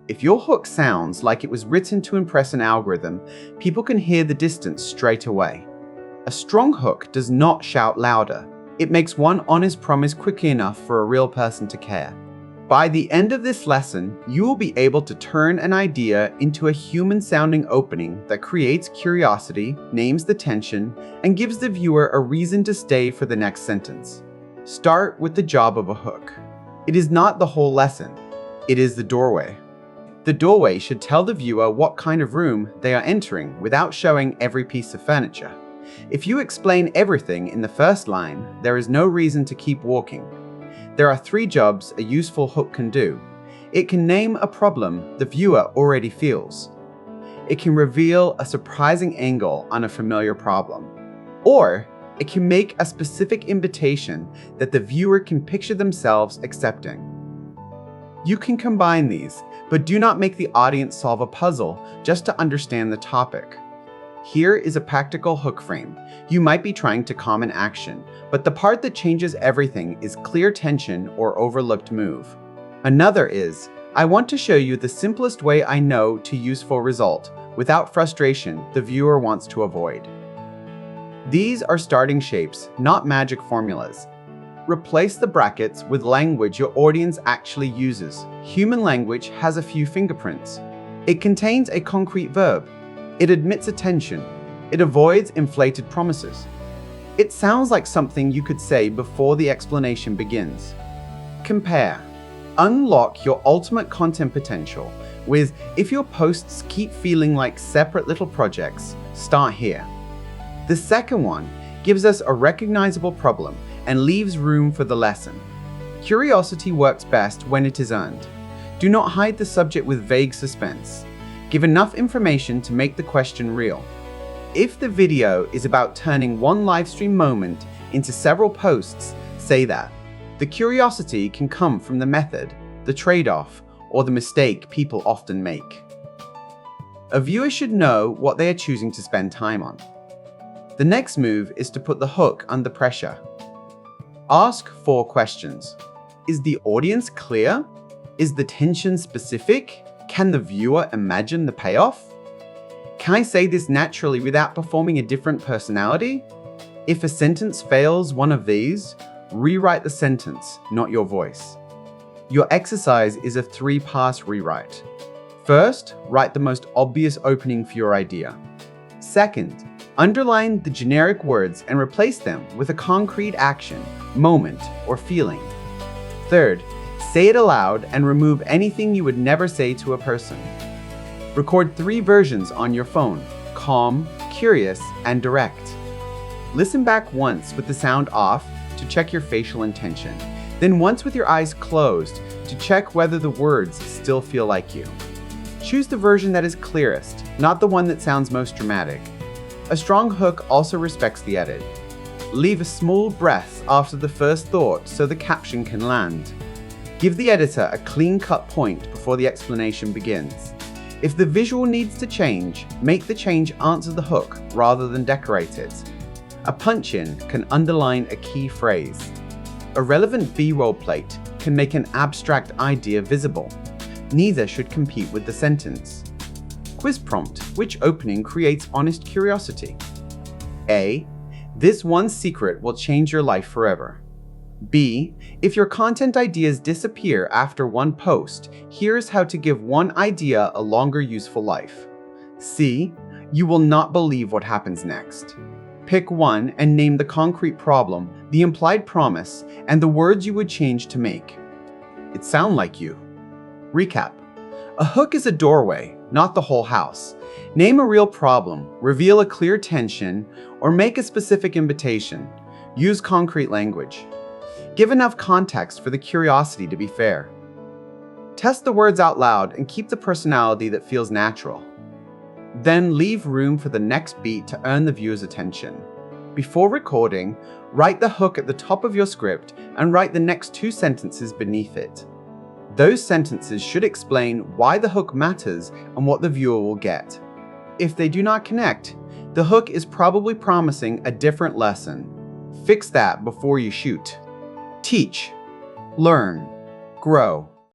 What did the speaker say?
If your hook sounds like it was written to impress an algorithm, people can hear the distance straight away. A strong hook does not shout louder. It makes one honest promise quickly enough for a real person to care. By the end of this lesson, you will be able to turn an idea into a human-sounding opening that creates curiosity, names the tension, and gives the viewer a reason to stay for the next sentence. Start with the job of a hook. It is not the whole lesson. It is the doorway. The doorway should tell the viewer what kind of room they are entering without showing every piece of furniture. If you explain everything in the first line, there is no reason to keep walking. There are 3 jobs a useful hook can do. It can name a problem the viewer already feels. It can reveal a surprising angle on a familiar problem. Or it can make a specific invitation that the viewer can picture themselves accepting. You can combine these, but do not make the audience solve a puzzle just to understand the topic. Here is a practical hook frame. You might be trying to calm an action, but the part that changes everything is clear tension or overlooked move. Another is, I want to show you the simplest way I know to useful result, without frustration the viewer wants to avoid. These are starting shapes, not magic formulas. Replace the brackets with language your audience actually uses. Human language has a few fingerprints. It contains a concrete verb. It admits attention. It avoids inflated promises. It sounds like something you could say before the explanation begins. Compare. Unlock your ultimate content potential with, if your posts keep feeling like separate little projects, start here. The second one gives us a recognizable problem and leaves room for the lesson. Curiosity works best when it is earned. Do not hide the subject with vague suspense. Give enough information to make the question real. If the video is about turning one livestream moment into several posts, say that. The curiosity can come from the method, the trade-off, or the mistake people often make. A viewer should know what they are choosing to spend time on. The next move is to put the hook under pressure. Ask 4 questions. Is the audience clear? Is the tension specific? Can the viewer imagine the payoff? Can I say this naturally without performing a different personality? If a sentence fails one of these, rewrite the sentence, not your voice. Your exercise is a 3-pass rewrite. First, write the most obvious opening for your idea. Second, underline the generic words and replace them with a concrete action, moment, or feeling. Third, say it aloud and remove anything you would never say to a person. Record 3 versions on your phone: calm, curious, and direct. Listen back once with the sound off to check your facial intention, then once with your eyes closed to check whether the words still feel like you. Choose the version that is clearest, not the one that sounds most dramatic. A strong hook also respects the edit. Leave a small breath after the first thought so the caption can land. Give the editor a clean-cut point before the explanation begins. If the visual needs to change, make the change answer the hook rather than decorate it. A punch-in can underline a key phrase. A relevant B-roll plate can make an abstract idea visible. Neither should compete with the sentence. Quiz prompt: which opening creates honest curiosity? A. This one secret will change your life forever. B. If your content ideas disappear after one post, here's how to give one idea a longer useful life. C. You will not believe what happens next. Pick one and name the concrete problem, the implied promise, and the words you would change to make it sound like you. Recap. A hook is a doorway, not the whole house. Name a real problem, reveal a clear tension, or make a specific invitation. Use concrete language. Give enough context for the curiosity to be fair. Test the words out loud and keep the personality that feels natural. Then leave room for the next beat to earn the viewer's attention. Before recording, write the hook at the top of your script and write the next 2 sentences beneath it. Those sentences should explain why the hook matters and what the viewer will get. If they do not connect, the hook is probably promising a different lesson. Fix that before you shoot. Teach, learn, grow.